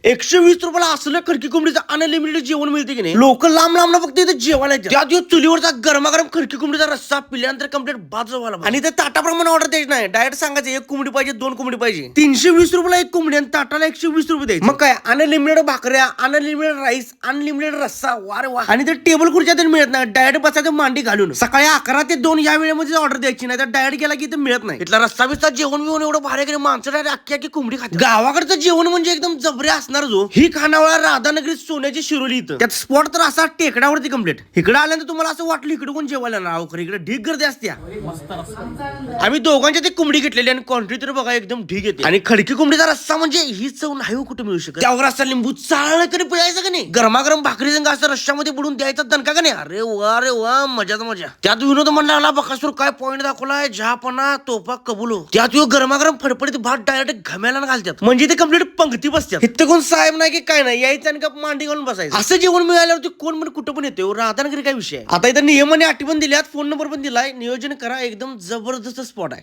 120 रुपयाला असलं खडकी कोंबडीचं अनलिमिटेड जेवण मिळते की नाही. लोक लांब लांब फक्त इथे जेवायला येतात. त्या दिवस चुलीवरचा गरमागरम खडकी कोंबडीचा रस्सा पिल्यानंतर कंप्लीट बाद व्हायला. आणि ते ताटाप्रमाणे ऑर्डर द्यायची नाही, डायरेक्ट सांगायचं 1 कोंबडी पाहिजे 2 कोंबडी पाहिजे. 320 रुपयाला 1 कोंबडी आणि ताटाला 120 रुपये द्यायचे. मग काय अनलिमिटेड भाकऱ्या, अनलिमिटेड राईस, अनलिमिटेड रस्सा. वारे वा. आणि ते टेबल खुर्च्या मिळत नाही, डायरेक्ट बसायचं मांडी घालून. सकाळी 11 ते 2 या वेळेमध्ये ऑर्डर द्यायची नाही, तर डायरेक्ट गेला की इथं मिळत नाही. इथला रस्सा बिस्सा जेवण बिवून एवढं भारी की माणसं डायरेक्ट अख्खी कोंबडी खाते. गावाकडचं जेवण म्हणजे एकदम जबरे असणार. जो ही खानावळा राधानगरीत सोन्याची शिरोली इथं. त्यात स्पॉट तर असा टेकडावरती कंप्लीट. इकडे आल्यानंतर तुम्हाला असं वाटलं इकडे कोण जेवायला ना खरं इकडे ढीक गर्दी असते. आम्ही दोघांच्या ते कोंबडी घेतलेली आणि क्वांटिटी तर बघा एकदम ढीक येते. आणि खडकी कोंबडीचा रस्सा म्हणजे ही चव नाही कुठे मिळू शकत. त्यावर रस्सा लिंबू चाळ कधी पिळायचं का नाही, गरमागरम भाकरी संग असं रश्श्यामध्ये बुडून द्यायचा दणका का नाही. अरे वा मजाच मजा. त्यात विनोद मंडळाला बकासूर काय पॉईंट दाखवलाय, जहापणा तोफा कबूलो. त्यात गरमागरम फडफडीत भात डायरेक्ट घम्याला घालतात, म्हणजे ते कंप्लीट पंक्ती बसतात. इथं कोण साहेब नाही की काय नाही, यायचं आणि का मांडी घालून बसायचं. असं जेवण मिळाल्यावरती कोण पण कुठं पण येते. राधानगरी काय विषय. आता इथं नियम आणि अटी पण दिल्यात, फोन नंबर पण दिलाय. नियोजन करा, एकदम जबरदस्त स्पॉट आहे.